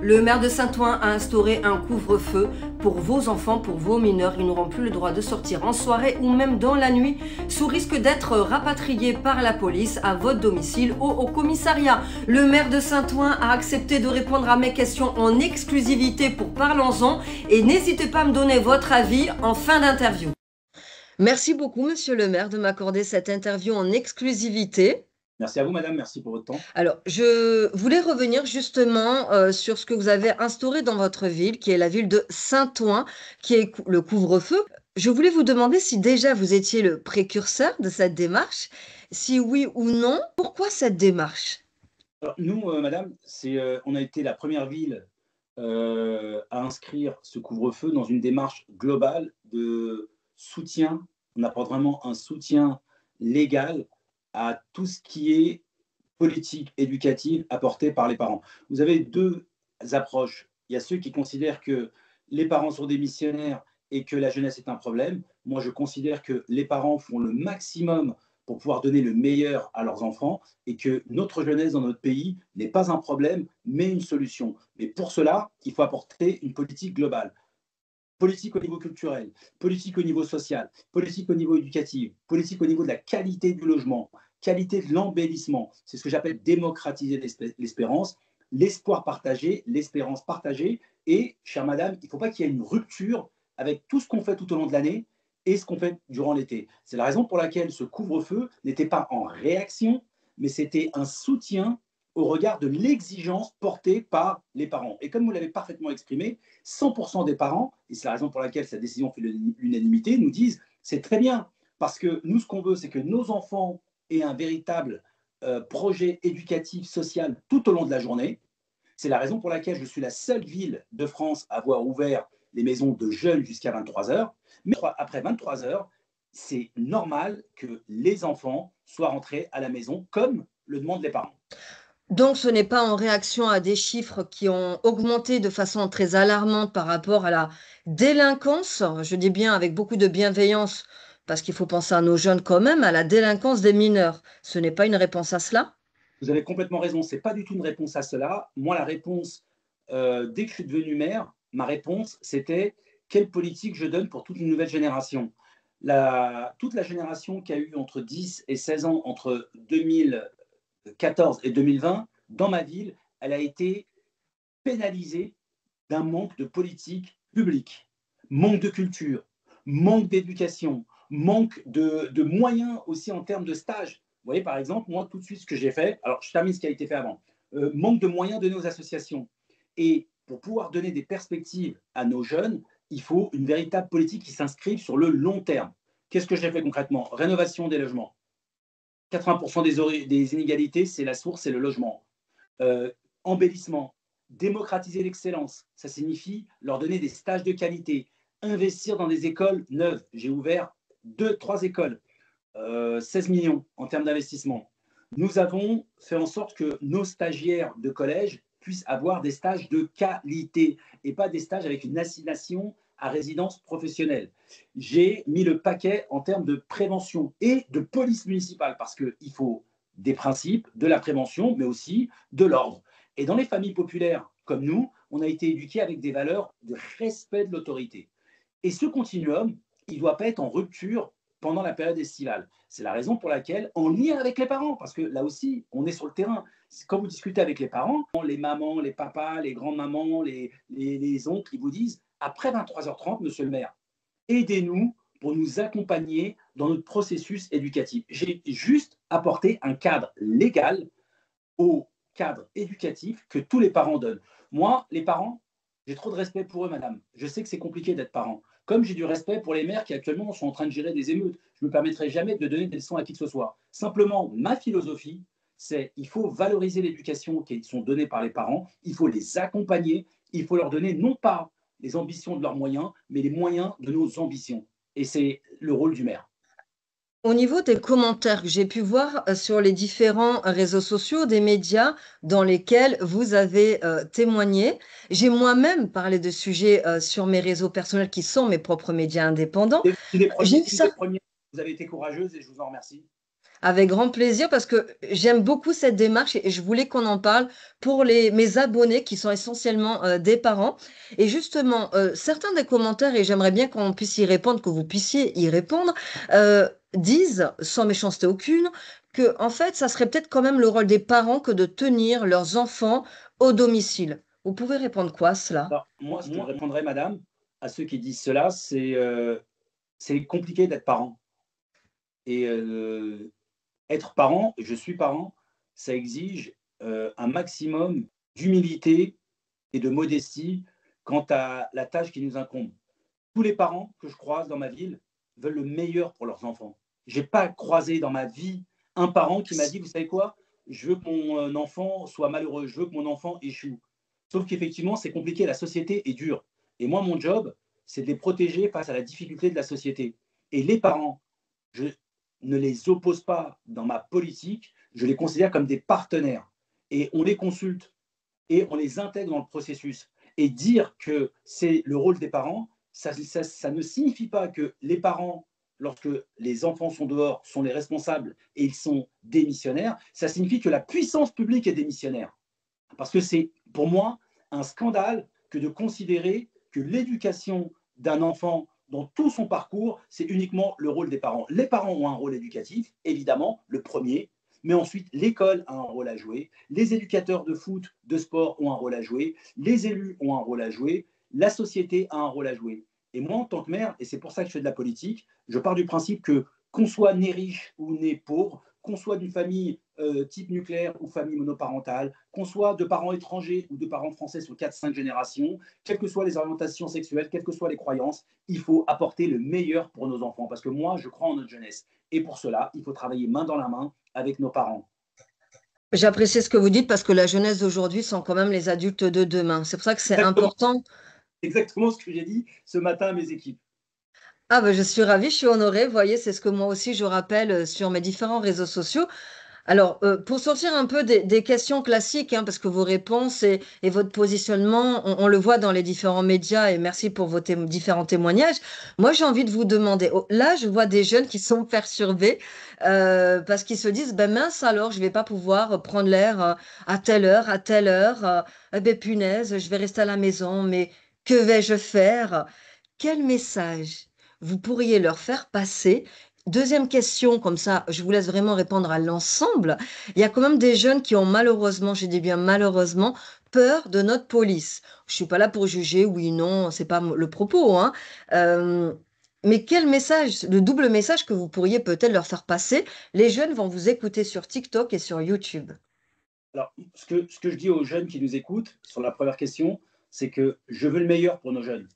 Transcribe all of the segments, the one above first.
Le maire de Saint-Ouen a instauré un couvre-feu pour vos enfants, pour vos mineurs. Ils n'auront plus le droit de sortir en soirée ou même dans la nuit sous risque d'être rapatriés par la police à votre domicile ou au commissariat. Le maire de Saint-Ouen a accepté de répondre à mes questions en exclusivité pour Parlons-en et n'hésitez pas à me donner votre avis en fin d'interview. Merci beaucoup, monsieur le maire, de m'accorder cette interview en exclusivité. Merci à vous, madame. Merci pour votre temps. Alors, je voulais revenir justement sur ce que vous avez instauré dans votre ville, qui est la ville de Saint-Ouen, qui est le couvre-feu. Je voulais vous demander si déjà vous étiez le précurseur de cette démarche. Si oui ou non, pourquoi cette démarche? Alors, nous, madame, on a été la première ville à inscrire ce couvre-feu dans une démarche globale de soutien. On apporte vraiment un soutien légal à tout ce qui est politique éducative apportée par les parents. Vous avez deux approches. Il y a ceux qui considèrent que les parents sont des missionnaires et que la jeunesse est un problème. Moi, je considère que les parents font le maximum pour pouvoir donner le meilleur à leurs enfants et que notre jeunesse dans notre pays n'est pas un problème, mais une solution. Mais pour cela, il faut apporter une politique globale. Politique au niveau culturel, politique au niveau social, politique au niveau éducatif, politique au niveau de la qualité du logement, qualité de l'embellissement. C'est ce que j'appelle démocratiser l'espérance, l'espoir partagé, l'espérance partagée. Et, chère madame, il ne faut pas qu'il y ait une rupture avec tout ce qu'on fait tout au long de l'année et ce qu'on fait durant l'été. C'est la raison pour laquelle ce couvre-feu n'était pas en réaction, mais c'était un soutien au regard de l'exigence portée par les parents. Et comme vous l'avez parfaitement exprimé, 100% des parents, et c'est la raison pour laquelle cette décision fait l'unanimité, nous disent c'est très bien, parce que nous, ce qu'on veut, c'est que nos enfants aient un véritable projet éducatif, social tout au long de la journée. C'est la raison pour laquelle je suis la seule ville de France à avoir ouvert les maisons de jeunes jusqu'à 23 heures. Mais après 23 heures, c'est normal que les enfants soient rentrés à la maison comme le demandent les parents. Donc, ce n'est pas en réaction à des chiffres qui ont augmenté de façon très alarmante par rapport à la délinquance, je dis bien avec beaucoup de bienveillance, parce qu'il faut penser à nos jeunes quand même, à la délinquance des mineurs. Ce n'est pas une réponse à cela? Vous avez complètement raison, ce n'est pas du tout une réponse à cela. Moi, la réponse, dès que je suis devenu maire, ma réponse, c'était quelle politique je donne pour toute une nouvelle génération. Toute la génération qui a eu entre 10 et 16 ans entre 2014 et 2020, dans ma ville, elle a été pénalisée d'un manque de politique publique, manque de culture, manque d'éducation, manque de moyens aussi en termes de stage. Vous voyez, par exemple, moi, tout de suite, ce que j'ai fait, alors je termine ce qui a été fait avant, manque de moyens donnés aux associations. Et pour pouvoir donner des perspectives à nos jeunes, il faut une véritable politique qui s'inscrive sur le long terme. Qu'est-ce que j'ai fait concrètement? Rénovation des logements. 80% des inégalités, c'est la source, c'est le logement. Embellissement, démocratiser l'excellence, ça signifie leur donner des stages de qualité, investir dans des écoles neuves. J'ai ouvert 3 écoles, 16 millions en termes d'investissement. Nous avons fait en sorte que nos stagiaires de collège puissent avoir des stages de qualité et pas des stages avec une assignation à résidence professionnelle. J'ai mis le paquet en termes de prévention et de police municipale parce qu'il faut des principes, de la prévention, mais aussi de l'ordre. Et dans les familles populaires comme nous, on a été éduqués avec des valeurs de respect de l'autorité. Et ce continuum, il ne doit pas être en rupture pendant la période estivale. C'est la raison pour laquelle, en lien avec les parents, parce que là aussi, on est sur le terrain. Quand vous discutez avec les parents, les mamans, les papas, les grands-mamans, les oncles, ils vous disent, après 23h30, monsieur le maire, aidez-nous pour nous accompagner dans notre processus éducatif. J'ai juste apporté un cadre légal au cadre éducatif que tous les parents donnent. Moi, les parents, j'ai trop de respect pour eux, madame. Je sais que c'est compliqué d'être parent. Comme j'ai du respect pour les mères qui actuellement sont en train de gérer des émeutes. Je ne me permettrai jamais de donner des leçons à qui que ce soit. Simplement, ma philosophie, c'est qu'il faut valoriser l'éducation qui sont données par les parents, il faut les accompagner, il faut leur donner non pas les ambitions de leurs moyens, mais les moyens de nos ambitions. Et c'est le rôle du maire. Au niveau des commentaires que j'ai pu voir sur les différents réseaux sociaux, des médias dans lesquels vous avez témoigné, j'ai moi-même parlé de sujets sur mes réseaux personnels qui sont mes propres médias indépendants. Une des J'ai premiers, eu ça. vous avez été courageuse et je vous en remercie. Avec grand plaisir parce que j'aime beaucoup cette démarche et je voulais qu'on en parle pour mes abonnés qui sont essentiellement des parents. Et justement, certains des commentaires, et j'aimerais bien qu'on puisse y répondre, que vous puissiez y répondre, disent, sans méchanceté aucune, que en fait, ça serait peut-être quand même le rôle des parents que de tenir leurs enfants au domicile. Vous pouvez répondre quoi à cela? Alors, moi, ce que je répondrais, madame, à ceux qui disent cela, c'est compliqué d'être parent. Et être parent, et je suis parent, ça exige un maximum d'humilité et de modestie quant à la tâche qui nous incombe. Tous les parents que je croise dans ma ville veulent le meilleur pour leurs enfants. Je n'ai pas croisé dans ma vie un parent qui m'a dit, vous savez quoi, je veux que mon enfant soit malheureux, je veux que mon enfant échoue. Sauf qu'effectivement, c'est compliqué, la société est dure. Et moi, mon job, c'est de les protéger face à la difficulté de la société. Et les parents, je ne les oppose pas dans ma politique, je les considère comme des partenaires. Et on les consulte et on les intègre dans le processus. Et dire que c'est le rôle des parents, ça ne signifie pas que les parents, lorsque les enfants sont dehors, sont les responsables et ils sont démissionnaires. Ça signifie que la puissance publique est démissionnaire. Parce que c'est, pour moi, un scandale que de considérer que l'éducation d'un enfant dans tout son parcours, c'est uniquement le rôle des parents. Les parents ont un rôle éducatif, évidemment, le premier, mais ensuite l'école a un rôle à jouer, les éducateurs de foot, de sport ont un rôle à jouer, les élus ont un rôle à jouer, la société a un rôle à jouer. Et moi, en tant que maire, et c'est pour ça que je fais de la politique, je pars du principe que qu'on soit né riche ou né pauvre, qu'on soit d'une famille type nucléaire ou famille monoparentale, qu'on soit de parents étrangers ou de parents français sur 4-5 générations, quelles que soient les orientations sexuelles, quelles que soient les croyances, il faut apporter le meilleur pour nos enfants. Parce que moi, je crois en notre jeunesse. Et pour cela, il faut travailler main dans la main avec nos parents. J'apprécie ce que vous dites parce que la jeunesse d'aujourd'hui sont quand même les adultes de demain. C'est pour ça que c'est Exactement, important. exactement ce que j'ai dit ce matin à mes équipes. Ah ben je suis ravie, je suis honorée. Vous voyez, c'est ce que moi aussi je rappelle sur mes différents réseaux sociaux. Alors, pour sortir un peu des questions classiques, hein, parce que vos réponses et votre positionnement, on le voit dans les différents médias, et merci pour vos différents témoignages. Moi, j'ai envie de vous demander, là, je vois des jeunes qui sont perturbés parce qu'ils se disent, ben mince alors, je vais pas pouvoir prendre l'air à telle heure, eh ben punaise, je vais rester à la maison, mais que vais-je faire? Quel message vous pourriez leur faire passer? Deuxième question, comme ça, je vous laisse vraiment répondre à l'ensemble. Il y a quand même des jeunes qui ont malheureusement, je dis bien malheureusement, peur de notre police. Je suis pas là pour juger, oui, non, c'est pas le propos, hein. Euh, mais quel message, le double message que vous pourriez peut-être leur faire passer? Les jeunes vont vous écouter sur TikTok et sur YouTube. Alors, ce que je dis aux jeunes qui nous écoutent sur la première question, c'est que je veux le meilleur pour nos jeunes.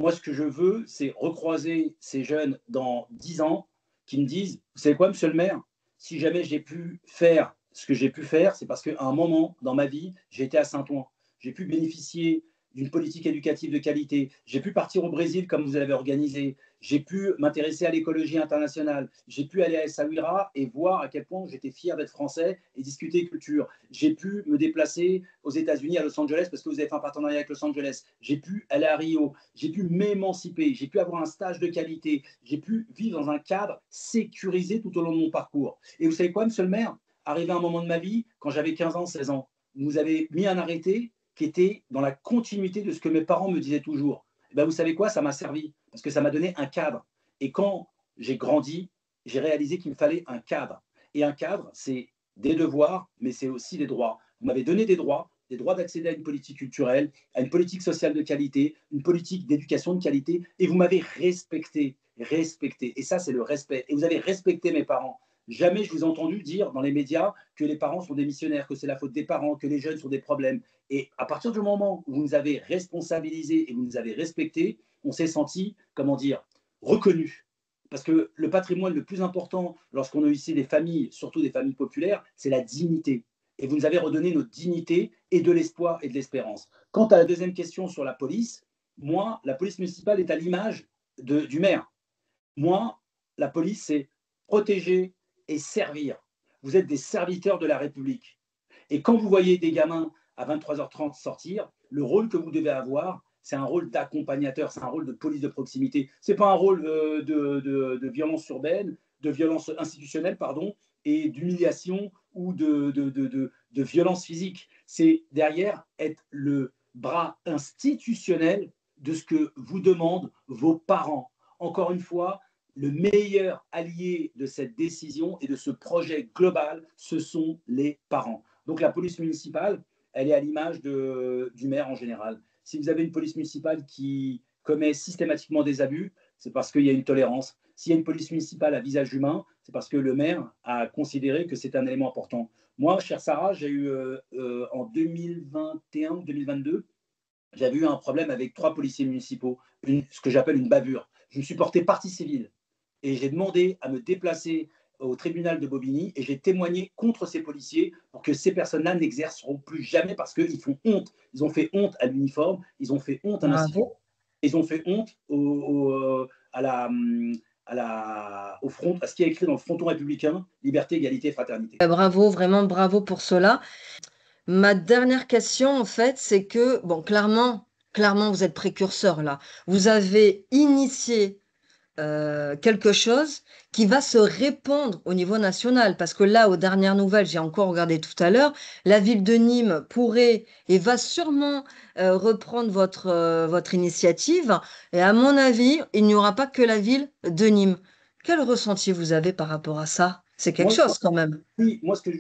Moi, ce que je veux, c'est recroiser ces jeunes dans 10 ans qui me disent, vous savez quoi, monsieur le maire, si jamais j'ai pu faire ce que j'ai pu faire, c'est parce qu'à un moment dans ma vie, j'ai été à Saint-Ouen. J'ai pu bénéficier d'une politique éducative de qualité. J'ai pu partir au Brésil comme vous avez organisé. J'ai pu m'intéresser à l'écologie internationale. J'ai pu aller à Essaouira et voir à quel point j'étais fier d'être français et discuter culture. J'ai pu me déplacer aux États-Unis, à Los Angeles, parce que vous avez fait un partenariat avec Los Angeles. J'ai pu aller à Rio. J'ai pu m'émanciper. J'ai pu avoir un stage de qualité. J'ai pu vivre dans un cadre sécurisé tout au long de mon parcours. Et vous savez quoi, monsieur le maire? Arrivé à un moment de ma vie, quand j'avais 15 ans, 16 ans, vous avez mis un arrêté qui était dans la continuité de ce que mes parents me disaient toujours. Et ben, vous savez quoi, ça m'a servi parce que ça m'a donné un cadre. Et quand j'ai grandi, j'ai réalisé qu'il me fallait un cadre. Et un cadre, c'est des devoirs, mais c'est aussi des droits. Vous m'avez donné des droits d'accéder à une politique culturelle, à une politique sociale de qualité, une politique d'éducation de qualité, et vous m'avez respecté, respecté. Et ça, c'est le respect. Et vous avez respecté mes parents. Jamais je vous ai entendu dire dans les médias que les parents sont démissionnaires, que c'est la faute des parents, que les jeunes sont des problèmes. Et à partir du moment où vous nous avez responsabilisés et vous nous avez respectés, on s'est senti, comment dire, reconnus. Parce que le patrimoine le plus important lorsqu'on a ici des familles, surtout des familles populaires, c'est la dignité. Et vous nous avez redonné notre dignité et de l'espoir et de l'espérance. Quant à la deuxième question sur la police, moi, la police municipale est à l'image du maire. Moi, la police, c'est protéger et servir. Vous êtes des serviteurs de la République. Et quand vous voyez des gamins à 23h30 sortir, le rôle que vous devez avoir, c'est un rôle d'accompagnateur, c'est un rôle de police de proximité. Ce n'est pas un rôle de violence urbaine, de violence institutionnelle, pardon, et d'humiliation ou de violence physique. C'est derrière être le bras institutionnel de ce que vous demandent vos parents. Encore une fois, le meilleur allié de cette décision et de ce projet global, ce sont les parents. Donc la police municipale, elle est à l'image du maire en général. Si vous avez une police municipale qui commet systématiquement des abus, c'est parce qu'il y a une tolérance. S'il y a une police municipale à visage humain, c'est parce que le maire a considéré que c'est un élément important. Moi, chère Sarah, j'ai eu en 2021 ou 2022, j'avais eu un problème avec 3 policiers municipaux, ce que j'appelle une bavure. Je me suis porté partie civile et j'ai demandé à me déplacer au tribunal de Bobigny et j'ai témoigné contre ces policiers pour que ces personnes-là n'exerceront plus jamais parce qu'ils font honte. Ils ont fait honte à l'uniforme, ils ont fait honte à l'institution, ils ont fait honte au front, à ce qui est écrit dans le fronton républicain, liberté, égalité et fraternité. Bravo, vraiment bravo pour cela. Ma dernière question, en fait, c'est que, bon, clairement, vous êtes précurseur là. Vous avez initié quelque chose qui va se répandre au niveau national. Parce que là, aux dernières nouvelles, j'ai encore regardé tout à l'heure, la ville de Nîmes pourrait et va sûrement reprendre votre initiative. Et à mon avis, il n'y aura pas que la ville de Nîmes. Quel ressenti vous avez par rapport à ça? C'est quelque chose quand même. Oui, moi, ce que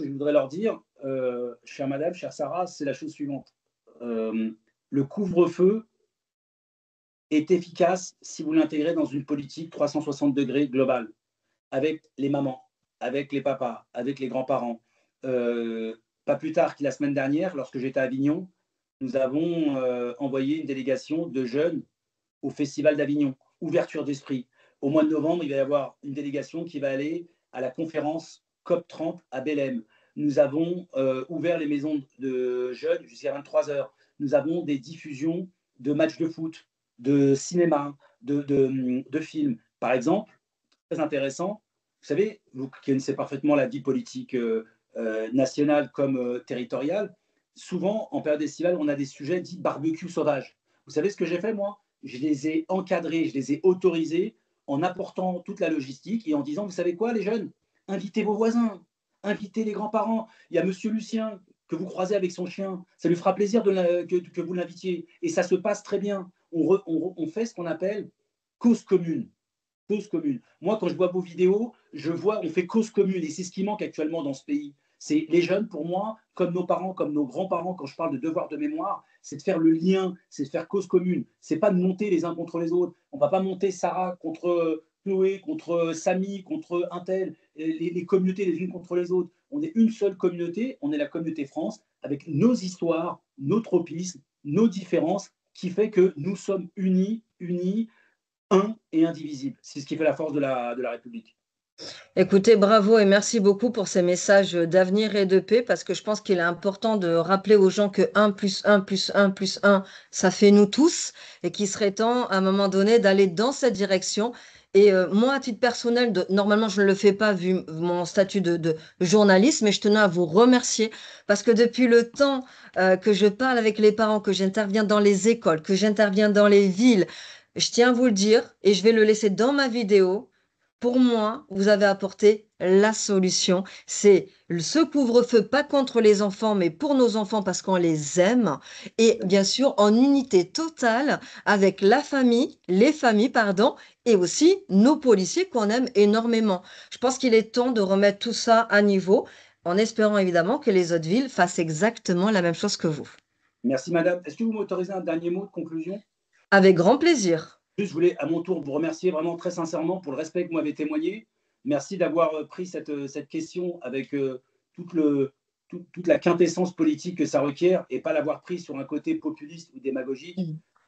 je voudrais leur dire, chère madame, chère Sarah, c'est la chose suivante. Le couvre-feu est efficace si vous l'intégrez dans une politique 360 degrés globale, avec les mamans, avec les papas, avec les grands-parents. Pas plus tard que la semaine dernière, lorsque j'étais à Avignon, nous avons envoyé une délégation de jeunes au Festival d'Avignon, ouverture d'esprit. Au mois de novembre, il va y avoir une délégation qui va aller à la conférence COP30 à Belém. Nous avons ouvert les maisons de jeunes jusqu'à 23 heures. Nous avons des diffusions de matchs de foot, de cinéma, de films. Par exemple, très intéressant, vous savez, vous qui connaissez parfaitement la vie politique nationale comme territoriale, souvent, en période estivale, on a des sujets dits barbecue sauvage. Vous savez ce que j'ai fait, moi? Je les ai encadrés, je les ai autorisés en apportant toute la logistique et en disant, vous savez quoi, les jeunes? Invitez vos voisins, invitez les grands-parents. Il y a monsieur Lucien que vous croisez avec son chien. Ça lui fera plaisir que vous l'invitiez. Et ça se passe très bien. On fait ce qu'on appelle cause commune. Cause commune. Moi, quand je vois vos vidéos, je vois, on fait cause commune. Et c'est ce qui manque actuellement dans ce pays. C'est les jeunes, pour moi, comme nos parents, comme nos grands-parents, quand je parle de devoir de mémoire, c'est de faire le lien, c'est de faire cause commune. C'est pas de monter les uns contre les autres. On va pas monter Sarah contre Chloé, contre Samy, contre un tel, les communautés les unes contre les autres. On est une seule communauté, on est la communauté France, avec nos histoires, nos tropismes, nos différences, qui fait que nous sommes unis, un et indivisibles. C'est ce qui fait la force de la République. Écoutez, bravo et merci beaucoup pour ces messages d'avenir et de paix parce que je pense qu'il est important de rappeler aux gens que 1 plus 1 plus 1 plus 1, ça fait nous tous et qu'il serait temps à un moment donné d'aller dans cette direction. Et moi, à titre personnel, normalement, je ne le fais pas vu mon statut de journaliste, mais je tenais à vous remercier parce que depuis le temps que je parle avec les parents, que j'interviens dans les écoles, que j'interviens dans les villes, je tiens à vous le dire et je vais le laisser dans ma vidéo. Pour moi, vous avez apporté la solution. C'est ce couvre-feu, pas contre les enfants, mais pour nos enfants parce qu'on les aime. Et bien sûr, en unité totale avec la famille, les familles, pardon, et aussi nos policiers qu'on aime énormément. Je pense qu'il est temps de remettre tout ça à niveau, en espérant évidemment que les autres villes fassent exactement la même chose que vous. Merci, madame. Est-ce que vous m'autorisez un dernier mot de conclusion? Avec grand plaisir. Je voulais à mon tour vous remercier vraiment très sincèrement pour le respect que vous m'avez témoigné. Merci d'avoir pris cette question avec toute la quintessence politique que ça requiert et pas l'avoir pris sur un côté populiste ou démagogique.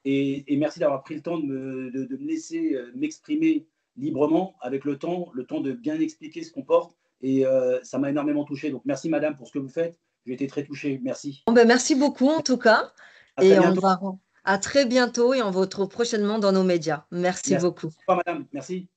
Et merci d'avoir pris le temps de me laisser m'exprimer librement avec le temps de bien expliquer ce qu'on porte. Et ça m'a énormément touché. Donc merci madame pour ce que vous faites. J'ai été très touché. Merci. Bon, ben, merci beaucoup en tout cas. À très Et on bientôt. va à très bientôt et on vous retrouve prochainement dans nos médias. Merci beaucoup. Au revoir, madame. Merci.